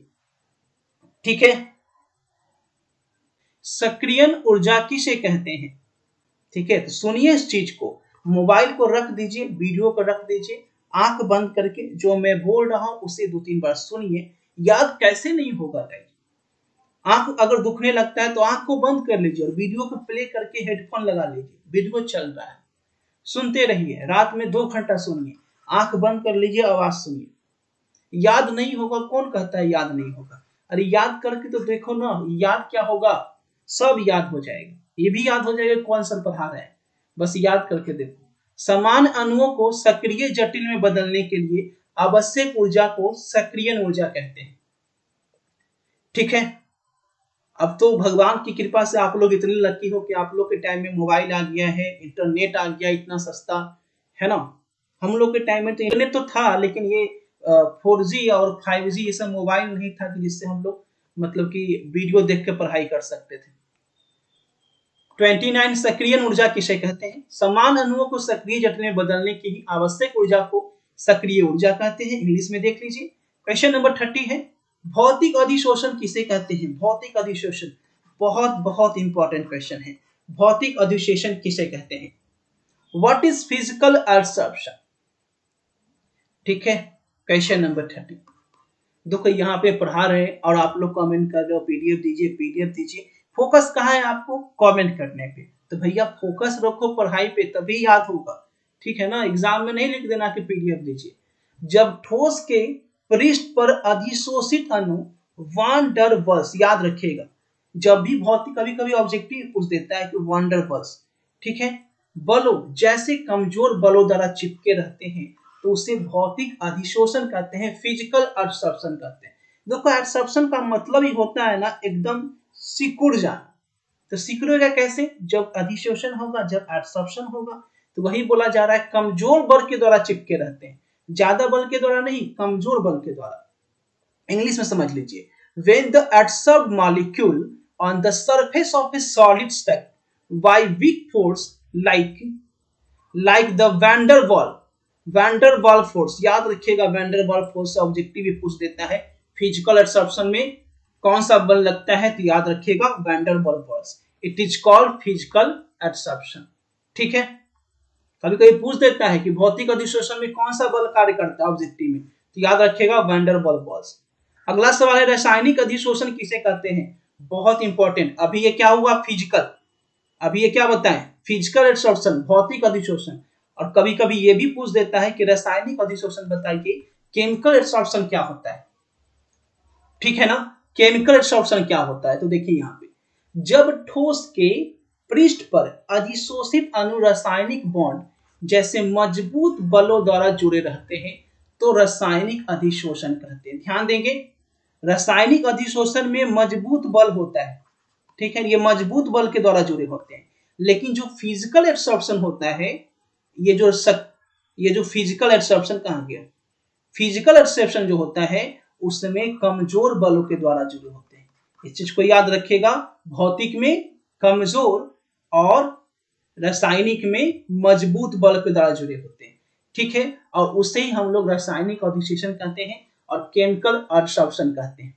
ठीक है। सक्रियण ऊर्जा किसे कहते हैं, ठीक है, तो सुनिए इस चीज को, मोबाइल को रख दीजिए, वीडियो को रख दीजिए, आंख बंद करके जो मैं बोल रहा हूं उसे 2-3 बार सुनिए। याद कैसे नहीं होगा गाइस, आंख अगर दुखने लगता है तो आंख को बंद कर लीजिए और वीडियो को प्ले करके हेडफोन लगा लीजिए, वीडियो चल रहा है, सुनते रहिए, रात में 2 घंटा सुनिए, आंख बंद कर लीजिए, आवाज सुनिए। याद नहीं होगा, कौन कहता है याद नहीं होगा, अरे याद करके तो देखो ना, याद क्या होगा, सब याद हो जाएगा, ये भी याद हो जाएगा कौन सर पढ़ा रहा है, बस याद करके देखो। समान अणुओं को सक्रिय जटिल में बदलने के लिए आवश्यक ऊर्जा को सक्रियण ऊर्जा कहते हैं, ठीक है। अब तो भगवान की कृपा से आप लोग इतने लकी हो कि आप लोग के टाइम में मोबाइल आ गया है, इंटरनेट आ गया, इतना सस्ता है ना। हम लोग के टाइम में तो इंटरनेट तो था, लेकिन ये 4G और 5G ये सब मोबाइल नहीं था कि जिससे हम लोग मतलब कि वीडियो देख के पढ़ाई कर सकते थे। 29, सक्रियण ऊर्जा किसे कहते हैं? समान अणुओं को सक्रिय जटिल में बदलने की ही आवश्यक ऊर्जा को सक्रिय ऊर्जा कहते हैं। इंग्लिश में देख लीजिए। क्वेश्चन नंबर 30 है, भौतिक अधिशोषण किसे कहते हैं? भौतिक अधिशोषण बहुत बहुत इंपॉर्टेंट क्वेश्चन है। भौतिक अधिशोषण किसे कहते हैं? व्हाट इज फिजिकल एब्सॉर्प्शन, ठीक है। क्वेश्चन नंबर 30 देखो यहाँ पे पढ़ा रहे हैं और आप लोग कमेंट कर रहे हो पीडीएफ दीजिए, पीडीएफ दीजिए। फोकस कहाँ है आपको? कमेंट करने पे। तो भैया फोकस रखो पढ़ाई पे, तभी याद होगा, ठीक है ना। एग्जाम में नहीं लिख देना कि पीडीएफ दीजिए। जब ठोस के पृष्ठ पर अधिशोषित अणु वान डर वाल्स, याद रखिएगा, जब भी भौतिक कभी कभी ऑब्जेक्टिव पूछ देता है कि वान डर वाल्स, ठीक है, बलों जैसे कमजोर बलों द्वारा चिपके रहते हैं तो उसे भौतिक अधिशोषण कहते हैं, फिजिकल एब्सॉर्प्शन कहते हैं। देखो एब्सॉर्प्शन का मतलब ही होता है ना एकदम सिकुड़ जाना। तो सिकुड़ेगा कैसे? जब अधिशोषण होगा, जब एब्सॉर्प्शन होगा। तो वही बोला जा रहा है कमजोर बल के द्वारा चिपके रहते हैं, ज्यादा बल के द्वारा नहीं, कमजोर बल के द्वारा। इंग्लिश में समझ लीजिए, when the adsorbed molecule on the surface of a solid stack by weak force like the van der Waals force, याद रखिएगा van der Waals force से ऑब्जेक्टिव भी पूछ देता है। फिजिकल एब्सॉर्प्शन में कौन सा बल लगता है? तो याद रखिएगा van der Waals force, it is called physical absorption, ठीक है। कभी कभी पूछ देता है कि भौतिक अधिशोषण में कौन सा बल कार्य करता है ऑब्जेक्टिव में, तो याद रखिएगा van der Waals force। अगला सवाल है रासायनिक अधिशोषण किसे कहते हैं? बहुत इंपॉर्टेंट। अभी ये क्या हुआ? फिजिकल। अभी ये क्या बताएं? फिजिकल एब्सॉर्प्शन, भौतिक अधिशोषण। और कभी कभी ये भी पूछ देता है कि रासायनिक अधिशोषण बताइए, केमिकल एब्सॉर्प्शन क्या होता है, ठीक है ना। केमिकल एब्सॉर्प्शन क्या होता है, तो देखिए यहाँ पे जब ठोस के पृष्ठ पर अधिशोषित अणु रासायनिक बॉन्ड जैसे मजबूत बलों द्वारा जुड़े रहते हैं तो रासायनिक अधिशोषण कहते हैं। ध्यान देंगे, रासायनिक अधिशोषण में मजबूत बल होता है, ठीक है, ये मजबूत बल के द्वारा जुड़े होते हैं। लेकिन जो फिजिकल एब्सॉर्प्शन होता है, ये जो फिजिकल एब्सॉर्प्शन कहाँ गया, फिजिकल एब्सॉर्प्शन जो होता है उसमें कमजोर बलों के द्वारा जुड़े होते हैं। इस चीज को याद रखिएगा, भौतिक में कमजोर और रासायनिक में मजबूत बल के द्वारा जुड़े होते हैं, ठीक है। और उसे ही हम लोग रासायनिक अधिशोषण कहते हैं और केमिकल एब्सॉर्प्शन कहते हैं।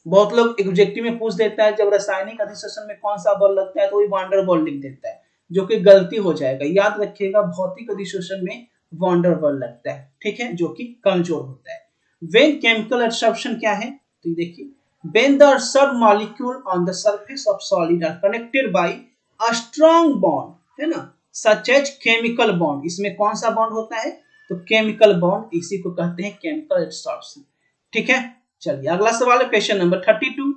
बहुत लोग ऑब्जेक्टिव में पूछ देता है जब रासायनिक अधिशोषण में कौन सा बल लगता है तो वही वॉन डेर बॉल लिख देता है, जो कि गलती हो जाएगा। याद रखिएगा, भौतिक अधिशोषण में वॉन डेर बॉल लगता है, ठीक है, जो कि कमजोर होता है। वेन केमिकल एब्सॉर्प्शन क्या है, तो देखिए when the absorbed molecule on the surface of solid are connected by a strong bond, है ना, such as chemical bond, इसमें कौन सा बॉन्ड होता है, तो केमिकल बॉन्ड, इसी को कहते हैं केमिकल एब्सॉर्प्शन, ठीक है। चलिए अगला सवाल है क्वेश्चन नंबर 32।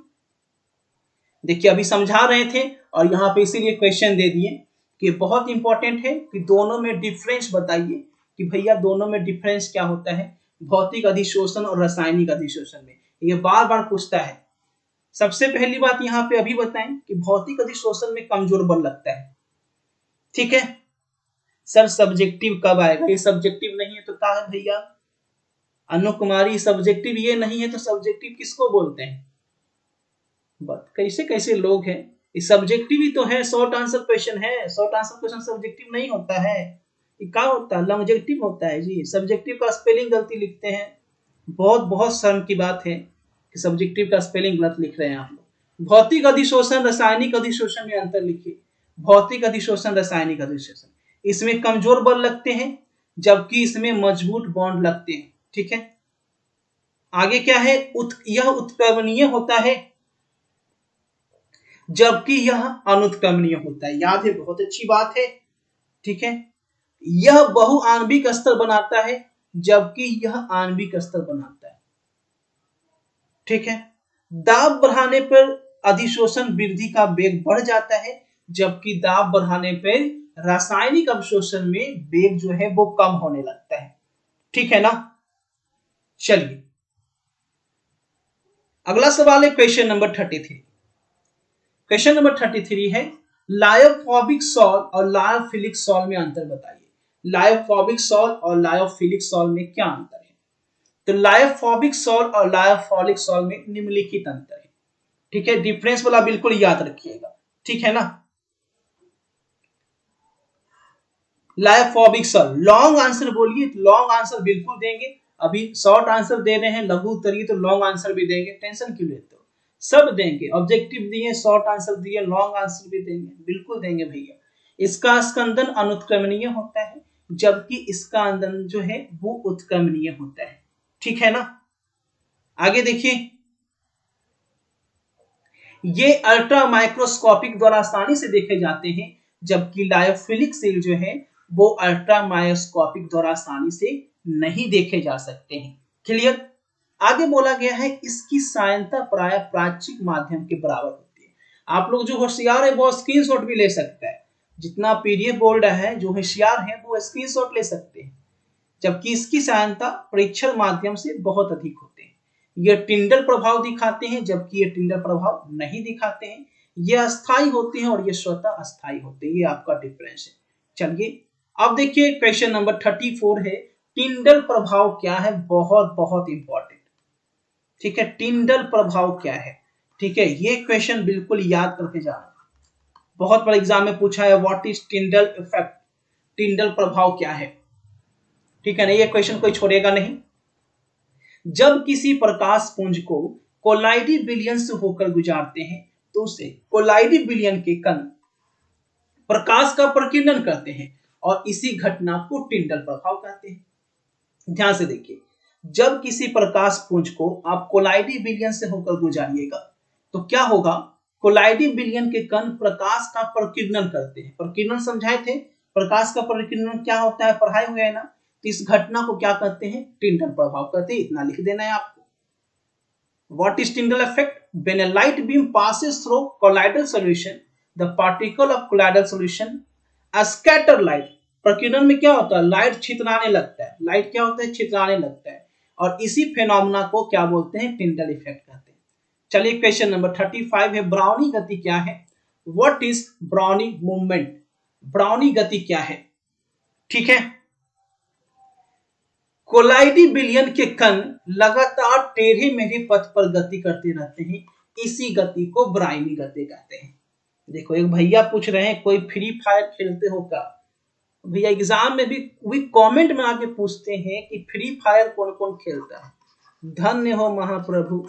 देखिए अभी समझा रहे थे और यहाँ पे इसीलिए क्वेश्चन दे दिए कि बहुत इंपॉर्टेंट है कि दोनों में डिफरेंस बताइए कि भैया दोनों में डिफरेंस क्या होता है, भौतिक अधिशोषण और रासायनिक अधिशोषण में, ये बार बार पूछता है। सबसे पहली बात यहाँ पे अभी बताएं कि भौतिक अधिशोषण में कमजोर बल लगता है, ठीक है। सर सब्जेक्टिव कब आएगा, ये सब्जेक्टिव नहीं है तो क्या है भैया, अनु कुमारी सब्जेक्टिव ये नहीं है तो सब्जेक्टिव किसको बोलते हैं, कैसे कैसे लोग हैं, ये सब्जेक्टिव ही तो है, शॉर्ट आंसर क्वेश्चन है, शॉर्ट आंसर क्वेश्चन सब्जेक्टिव नहीं होता है, ये क्या होता है, लॉन्जेक्टिव होता है जी। सब्जेक्टिव का स्पेलिंग गलती लिखते हैं, बहुत बहुत शर्म की बात है कि सब्जेक्टिव का स्पेलिंग गलत लिख रहे हैं आप लोग। भौतिक अधिशोषण रासायनिक अधिशोषण में अंतर लिखिए। भौतिक अधिशोषण रासायनिक अधिशोषण, इसमें कमजोर बल लगते हैं जबकि इसमें मजबूत बॉन्ड लगते हैं, ठीक है। आगे क्या है, यह उत्क्रमणीय होता है जबकि यह अनुत्क्रमणीय होता है। याद है, बहुत अच्छी बात है, ठीक है। यह बहुआण्विक स्तर बनाता है जबकि यह आणविक स्तर बनाता है, ठीक है। दाब बढ़ाने पर अधिशोषण वृद्धि का वेग बढ़ जाता है जबकि दाब बढ़ाने पर रासायनिक अवशोषण में वेग जो है वो कम होने लगता है, ठीक है ना। चलिए अगला सवाल है क्वेश्चन नंबर 33। क्वेश्चन नंबर 33 है लायोफोबिक सॉल और लायोफिलिक सॉल में अंतर बताइए। लायोफोबिक सॉल और लायोफिलिक सॉल में क्या अंतर है, तो लायोफोबिक सॉल और लायोफिलिक सॉल में निम्नलिखित अंतर है, ठीक है। डिफरेंस वाला बिल्कुल याद रखिएगा, ठीक है ना। लायोफोबिक सॉल, लॉन्ग आंसर बोलिए, लॉन्ग आंसर बिल्कुल देंगे। अभी शॉर्ट आंसर दे रहे हैं लघु उत्तरीय, तो लॉन्ग आंसर भी देंगे, टेंशन क्यों लेते हो, सब देंगे। ऑब्जेक्टिव दिए, शॉर्ट आंसर दिए, लॉन्ग आंसर भी देंगे, बिल्कुल देंगे भैया। इसका स्कंदन अनुत्क्रमणीय होता है जबकि इसका अंदन जो है वो उत्क्रमणीय होता है, ठीक है ना। आगे देखिए, ये अल्ट्रा माइक्रोस्कोपिक द्वारा आसानी से देखे जाते हैं जबकि लायोफिलिक सेल जो है वो अल्ट्रा माइक्रोस्कोपिक द्वारा आसानी से नहीं देखे जा सकते हैं। क्लियर। आगे बोला गया है इसकी सायनता प्राय प्राचीक माध्यम के बराबर होती है। आप लोग जो होशियार है वो स्क्रीनशॉट भी ले सकता है, जितना पीडीएफ बोल रहा है, जो होशियार है वो स्क्रीनशॉट ले सकते हैं, जबकि इसकी सायनता परीक्षण माध्यम से बहुत अधिक होते हैं। ये टिंडल प्रभाव दिखाते हैं जबकि ये टिंडल प्रभाव नहीं दिखाते हैं। ये अस्थाई होते हैं और ये स्वतः अस्थाई होते हैं, ये आपका डिफरेंस है। चलिए अब देखिए क्वेश्चन नंबर 34 है टिंडल प्रभाव क्या है, बहुत बहुत इंपॉर्टेंट, ठीक है। टिंडल प्रभाव क्या है, ठीक है, ये क्वेश्चन बिल्कुल याद करके जाना, बहुत बड़ा एग्जाम में पूछा है व्हाट इज टिंडल इफेक्ट, टिंडल प्रभाव क्या है, ठीक है ना, ये क्वेश्चन कोई छोड़ेगा नहीं। जब किसी प्रकाश पुंज को कोलाइडी विलयन से होकर गुजारते हैं तो उसे कोलाइडी विलयन के कण प्रकाश का प्रकीर्णन करते हैं और इसी घटना को टिंडल प्रभाव कहते हैं। ध्यान से देखिए, जब किसी प्रकाश पुंज को आप कोलाइडी विलयन से होकर गुजारिएगा तो क्या होगा, कोलाइडी विलयन के कण प्रकाश का प्रकीर्णन करते हैं। प्रकीर्णन समझाए थे, प्रकाश का प्रकीर्णन क्या होता है पढ़ाए हुए है ना, तो इस घटना को क्या कहते हैं, टिंडल प्रभाव कहते हैं। इतना लिख देना है आपको। What is Tyndall effect? When a light beam passes through colloidal solution, the particle of colloidal solution, a scatter light. प्रकीर्णन में क्या होता है? लाइट छितराने लगता है। लाइट क्या होता है? छितराने लगता है। और इसी फेनोमेना को क्या बोलते हैं? टिंडल इफेक्ट कहते हैं। चलिए क्वेश्चन नंबर 35 है, ब्राउनी गति क्या है? What is brownie movement? Brownie गति क्या है? ठीक है, कोलाइडी बिलियन के कण लगातार टेढ़े मेढ़े पथ पर गति करते रहते हैं, इसी गति को ब्राउनी गति कहते हैं। देखो एक भैया पूछ रहे हैं कोई फ्री फायर खेलते हो क्या? भैया एग्जाम में भी कमेंट में आके पूछते हैं कि फ्री फायर कौन कौन खेलता है। धन्य हो महाप्रभु,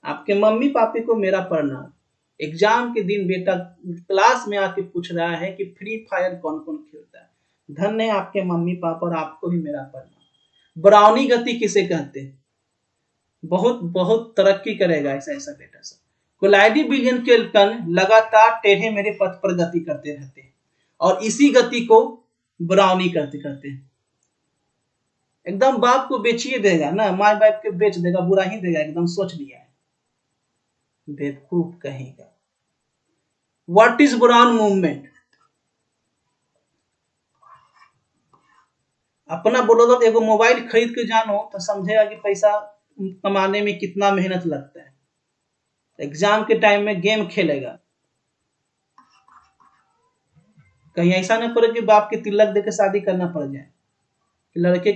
आपके मम्मी पापी को मेरा प्रणाम। एग्जाम के दिन बेटा क्लास में आके पूछ रहा है कि फ्री फायर कौन कौन खेलता है। धन्य है आपके मम्मी पापा और आपको भी मेरा प्रणाम। ब्राउनी गति किसे कहते हैं? बहुत बहुत तरक्की करेगा ऐसा ऐसा बेटा सब। कोलाइडी बिलियन के कण लगातार टेढ़े मेढ़े पथ पर गति करते रहते हैं और इसी गति को ब्राउनी करते करते हैं। एकदम बाप को बेचिए देगा ना, माँ बाप के बेच देगा, बुरा ही देगा, एकदम सोच लिया है, बेवकूफ कहेगा। What is brown movement? अपना बोलो तो एगो मोबाइल खरीद के जानो तो समझेगा कि पैसा कमाने में कितना मेहनत लगता है। एग्जाम के टाइम में गेम खेलेगा, कहीं ऐसा ना पड़े कि बाप के तिलक देके शादी करना पड़ जाए, लड़की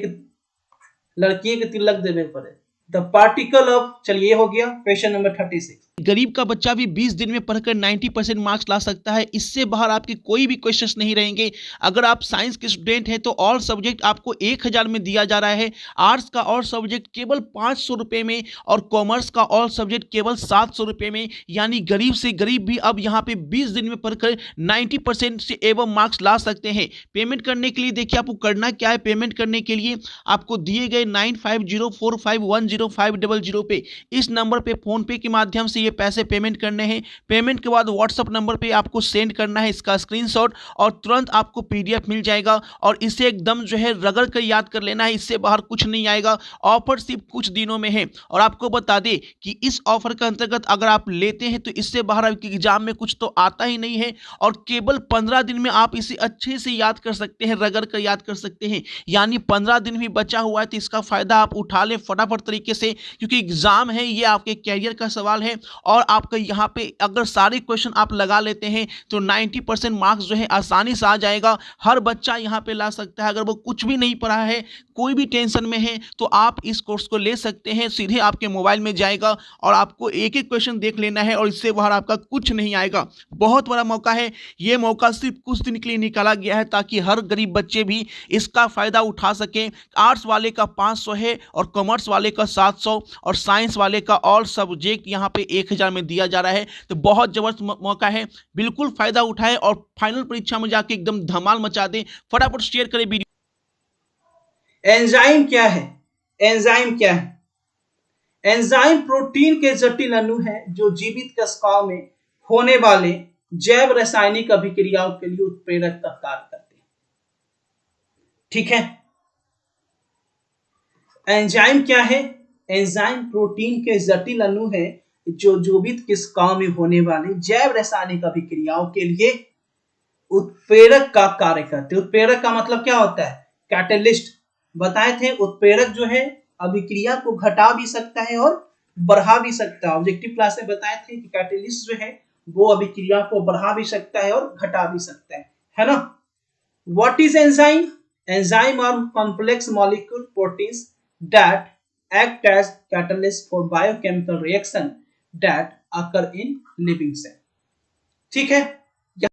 के तिलक देने पड़े। द पार्टिकल ऑफ, चलिए हो गया क्वेश्चन नंबर 36। गरीब का बच्चा भी 20 दिन में पढ़कर 90% मार्क्स ला सकता है। इससे बाहर आपके कोई भी क्वेश्चंस नहीं रहेंगे। अगर आप साइंस के स्टूडेंट हैं तो ऑल सब्जेक्ट आपको 1000 में दिया जा रहा है। आर्ट्स का ऑल सब्जेक्ट केवल 500 रुपये में और कॉमर्स का ऑल सब्जेक्ट केवल 700 रुपये में। यानी गरीब से गरीब भी अब यहाँ पे 20 दिन में पढ़कर 90% से एवं मार्क्स ला सकते हैं। पेमेंट करने के लिए देखिए आपको करना क्या है। पेमेंट करने के लिए आपको दिए गए 9504510500 पे, इस नंबर पे फोन पे के माध्यम से ये पैसे पेमेंट करने हैं। पेमेंट के बाद व्हाट्सएप नंबर पे आपको सेंड करना है इसका स्क्रीनशॉट और तुरंत आपको पीडीएफ मिल जाएगा और इसे एकदम जो है रगड़ कर याद कर लेना है। इससे बाहर कुछ नहीं आएगा। ऑफर सिर्फ कुछ दिनों में है और आपको बता दें कि इस ऑफर के अंतर्गत अगर आप लेते हैं तो इससे बाहर आपके एग्जाम में कुछ तो आता ही नहीं है और केवल 15 दिन में आप इसे अच्छे से याद कर सकते हैं, रगड़ कर याद कर सकते हैं। यानी 15 दिन भी बचा हुआ है तो इसका फायदा आप उठा लें फटाफट तरीके से, क्योंकि एग्जाम है, ये आपके कैरियर का सवाल है और आपका यहाँ पे अगर सारे क्वेश्चन आप लगा लेते हैं तो 90% मार्क्स जो है आसानी से आ जाएगा। हर बच्चा यहाँ पे ला सकता है। अगर वो कुछ भी नहीं पढ़ा है, कोई भी टेंशन में है, तो आप इस कोर्स को ले सकते हैं। सीधे आपके मोबाइल में जाएगा और आपको एक एक क्वेश्चन देख लेना है और इससे बाहर आपका कुछ नहीं आएगा। बहुत बड़ा मौका है। ये मौका सिर्फ कुछ दिन के लिए निकाला गया है ताकि हर गरीब बच्चे भी इसका फायदा उठा सकें। आर्ट्स वाले का 500 है और कॉमर्स वाले का 700 और साइंस वाले का ऑल सब्जेक्ट यहाँ पे 1000 में दिया जा रहा है। तो बहुत जबरदस्त मौका है, बिल्कुल फायदा उठाएं और फाइनल परीक्षा में जाके एकदम धमाल मचा दें। फटाफट शेयर करें वीडियो। एंजाइम क्या है? एंजाइम क्या है? एंजाइम प्रोटीन के जटिल अणु है जो जीवित कोशिकाओं में होने वाले जैव रासायनिक अभिक्रियाओं के लिए उत्प्रेरक का कार्य करते हैं। ठीक है, एंजाइम क्या है? एंजाइम प्रोटीन के जटिल अणु है जो जीवित कोशिकाओं में होने वाले जैव रासायनिक अभिक्रियाओं के लिए उत्प्रेरक का कार्य करते हैं। उत्प्रेरक का मतलब क्या होता है? कैटलिस्ट बताए थे। उत्प्रेरक जो है अभिक्रिया को घटा भी सकता है और बढ़ा भी सकता है। ऑब्जेक्टिव क्लास में बताए थे कि कैटलिस्ट जो है वो अभिक्रिया को बढ़ा भी सकता है और घटा भी सकता है ना। What is enzyme? Enzyme are complex molecule proteins that act as catalyst for biochemical reaction that occur in living cell। ठीक है,